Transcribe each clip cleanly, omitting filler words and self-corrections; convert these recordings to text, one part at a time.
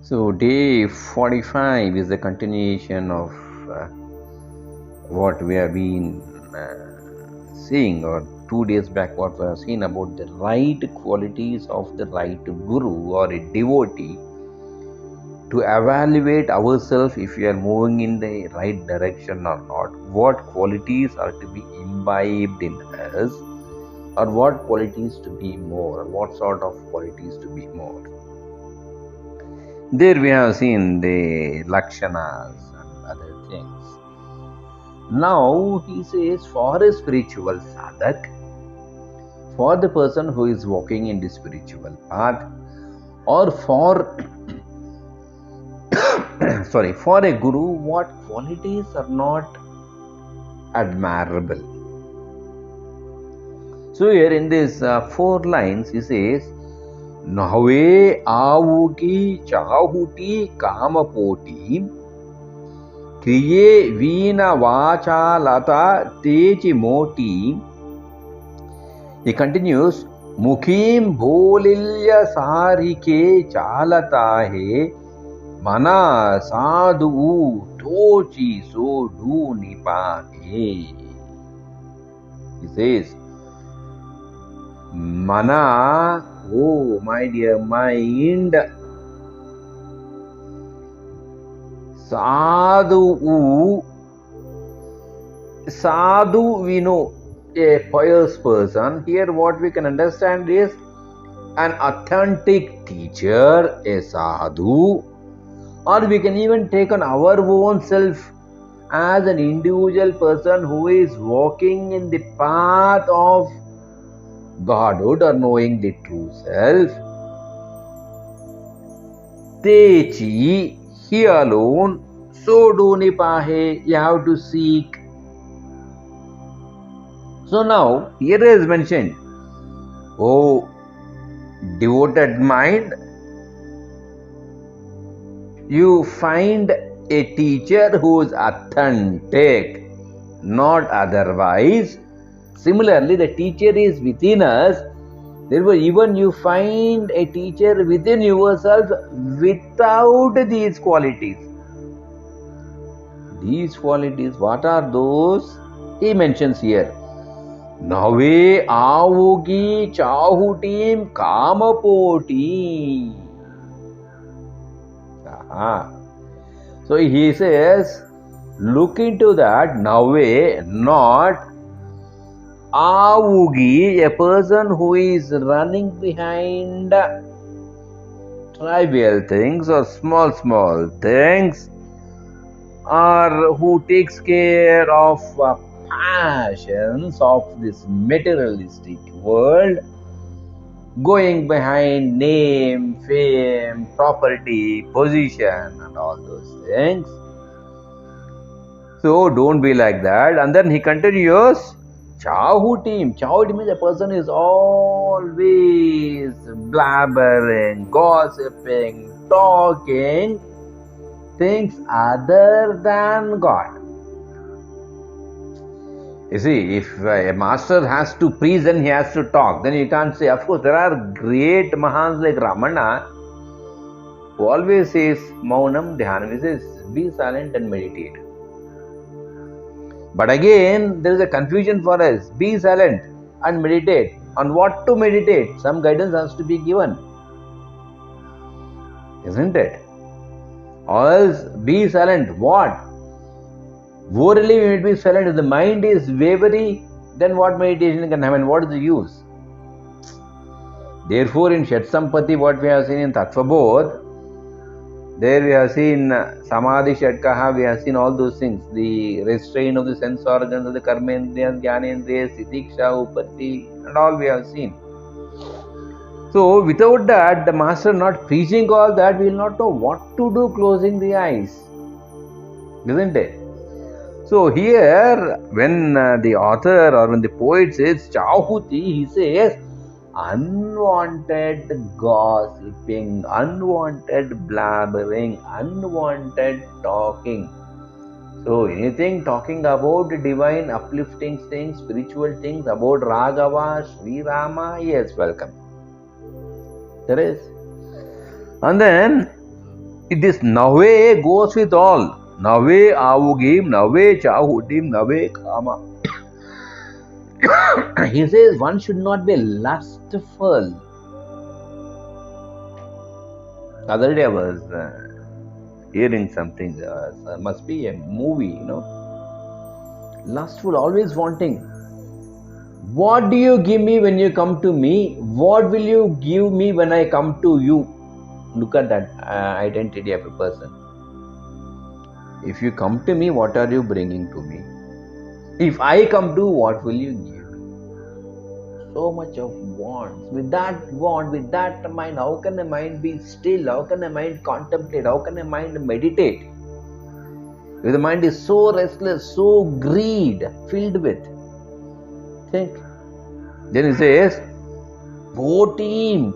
So, day 45 is the continuation of what we have been seeing, or 2 days back, what we have seen about the right qualities of the right guru or a devotee to evaluate ourselves if we are moving in the right direction or not. What qualities are to be imbibed in us, or what qualities to be more, or what sort of qualities to be more. There we have seen the lakshanas and other things. Now he says, for a spiritual sadhak, for the person who is walking in the spiritual path, or for for a guru, what qualities are not admirable? So here in these 4 lines he says, Nahve avuki chahuti kamapoti Kriye veena vacha lata teji moti. He continues, Mukhim bholilya sarike chalata he mana sadhu tochi so do nipake. He says, Mana, oh my dear mind, sadhu, we know, a pious person. Here what we can understand is an authentic teacher, a sadhu, or we can even take on our own self as an individual person who is walking in the path of Godhood or knowing the true self. Techi, he alone, so do nipahe, you have to seek. So now, here is mentioned, oh, devoted mind, you find a teacher who is authentic, not otherwise. Similarly, the teacher is within us. Therefore, even you find a teacher within yourself without these qualities. These qualities, what are those? He mentions here. Nave avugi chahutim kamapoti. So he says, look into that. Nave, not avugi, a person who is running behind trivial things or small things, or who takes care of passions of this materialistic world, going behind name, fame, property, position, and all those things. So don't be like that. And then he continues, Chahutim. Chahutim means a person is always blabbering, gossiping, talking things other than God. You see, if a master has to preach, then he has to talk. Then you can't say, of course, there are great Mahans like Ramana who always says, Maunam Dhyanam. He says, be silent and meditate. But again, there is a confusion for us. Be silent and meditate. On what to meditate? Some guidance has to be given. Isn't it? Or else, be silent. What? Orally, we may be silent. If the mind is wavering, then what meditation can happen? What is the use? Therefore, in Shat Sampati, what we have seen in Tattvabodh, there we have seen Samadhi Shatkaha, we have seen all those things. The restraint of the sense organs, of the Karmendriyas, Jnanendriyas, Titiksha, Upatti, and all we have seen. So, without that, the master not preaching all that, we will not know what to do closing the eyes. Isn't it? So here, when the author or when the poet says Chahuti, he says unwanted gossiping, unwanted blabbering, unwanted talking. So anything talking about divine uplifting things, spiritual things, about Raghava, Sri Rama, yes, welcome. There is. And then It is nave goes with all. Nave avugim, nave chahutim, nave kama. He says one should not be lustful. Other day I was hearing something, must be a movie, lustful, always wanting. What do you give me when you come to me? What will you give me when I come to you? Look at that identity of a person. If you come to me, what are you bringing to me? If I come to, what will you give? So much of wants. With that want, with that mind, how can a mind be still? How can a mind contemplate? How can a mind meditate? If the mind is so restless, so greed filled with, think. Then he says, votim.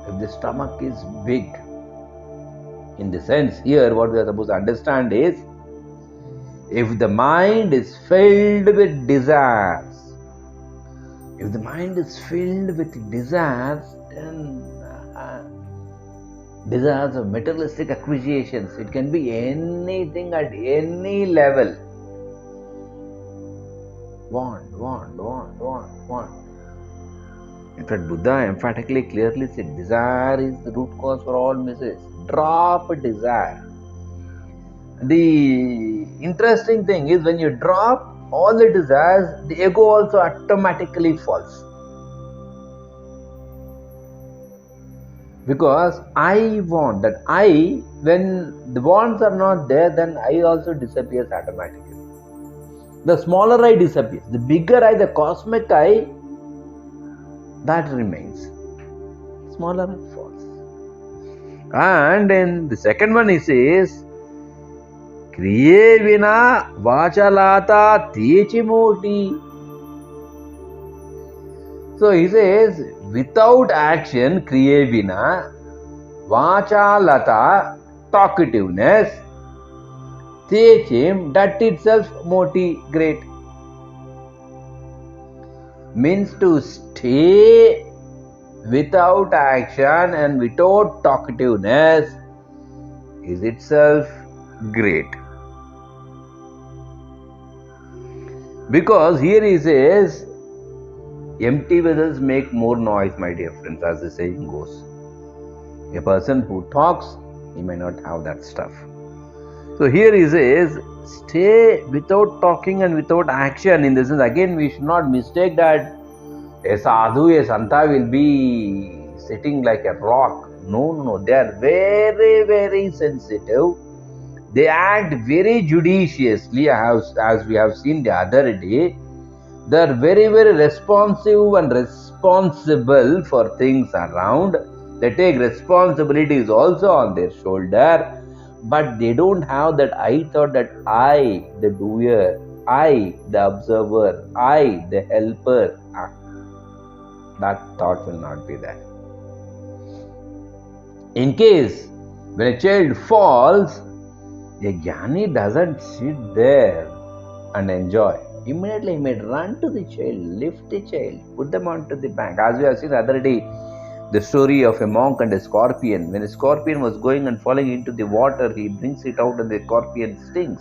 If the stomach is big, in the sense here, what we are supposed to understand is, if the mind is filled with desires, if the mind is filled with desires, then desires of materialistic acquisitions, it can be anything at any level. Want. In fact, Buddha emphatically clearly said, desire is the root cause for all miseries. Drop desire. The interesting thing is, when you drop all the desires, the ego also automatically falls. Because I want, that I, when the wants are not there, then I also disappears automatically. The smaller I disappears. The bigger I, the cosmic I, that remains. Smaller I falls. And then the second one he says, Kriye vina vachalata techimoti. So he says, without action, kriye vina vachalata, talkativeness, techim, that itself moti, great. Means to stay without action and without talkativeness is itself great. Because here he says, empty vessels make more noise, my dear friends, as the saying goes. A person who talks, he may not have that stuff. So here he says, stay without talking and without action. In this sense, again, we should not mistake that a sadhu, a santa will be sitting like a rock. No. They are very, very sensitive. They act very judiciously, as we have seen the other day. They are very, very responsive and responsible for things around. They take responsibilities also on their shoulder, but they don't have that I thought, that I, the doer, I, the observer, I, the helper. That thought will not be there. In case when a child falls, a jnani doesn't sit there and enjoy. Immediately he may run to the child, lift the child, put them onto the bank. As we have seen the other day, the story of a monk and a scorpion. When a scorpion was going and falling into the water, he brings it out and the scorpion stings.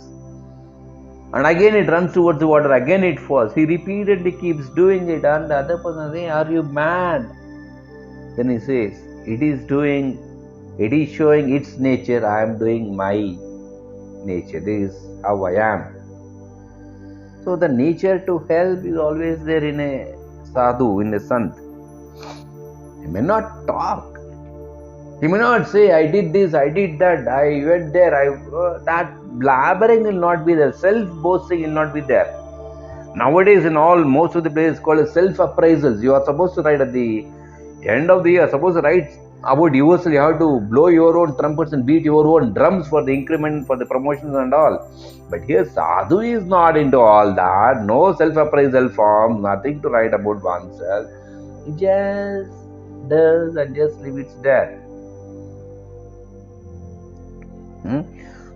And again it runs towards the water, again it falls. He repeatedly keeps doing it, and the other person says, are you mad? Then he says, it is showing its nature, I am doing my nature. This is how I am. So the nature to help is always there in a sadhu, in a sant. He may not talk. He may not say, I did this, I did that, I went there, that blabbering will not be there. Self-boasting will not be there. Nowadays, in most of the places called self-appraisals. You are supposed to write at the end of the year, supposed to write about yourself. You have to blow your own trumpets and beat your own drums for the increment, for the promotions and all. But here, sadhu is not into all that. No self-appraisal form, nothing to write about oneself. He just does and just leave it there.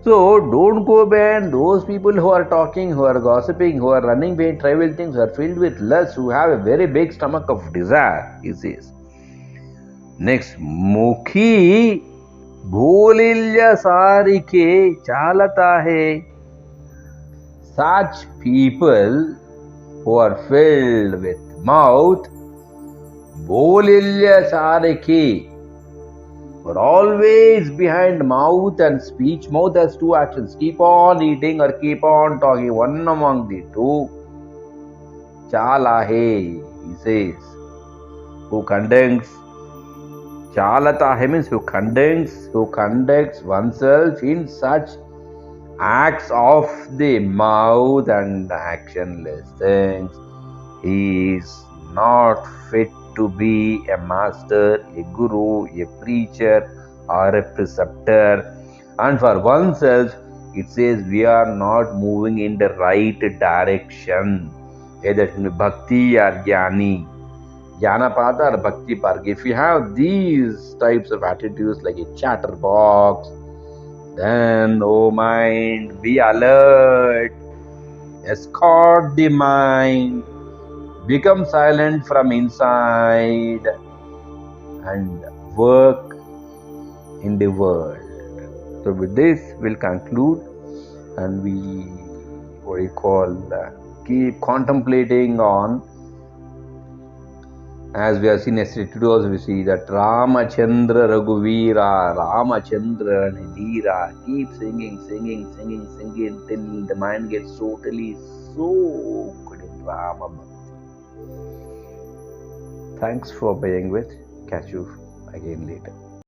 So don't go behind those people who are talking, who are gossiping, who are running behind trivial things, who are filled with lust, who have a very big stomach of desire, he says. Next, mukhi Bholilya sarike chalata hai. Such people who are filled with mouth, Bholilya sarike, but always behind mouth and speech. Mouth has two actions: keep on eating or keep on talking. One among the two. Chalahe, he says, who conducts. Chalatahe means who conducts oneself in such acts of the mouth and actionless things. He is not fit to be a master, a guru, a preacher, or a preceptor. And for oneself, it says we are not moving in the right direction, either in bhakti or jnani. Jnanapada or bhakti park. If you have these types of attitudes like a chatterbox, then, oh mind, be alert, escort the mind, become silent from inside, and work in the world. So, with this, we'll conclude and we keep contemplating on. As we have seen yesterday, today also we see that Ramachandra Raghuvira, Ramachandra Nidhira, keep singing till the mind gets totally soaked in Rama Bhakti. Thanks for being with. Catch you again later.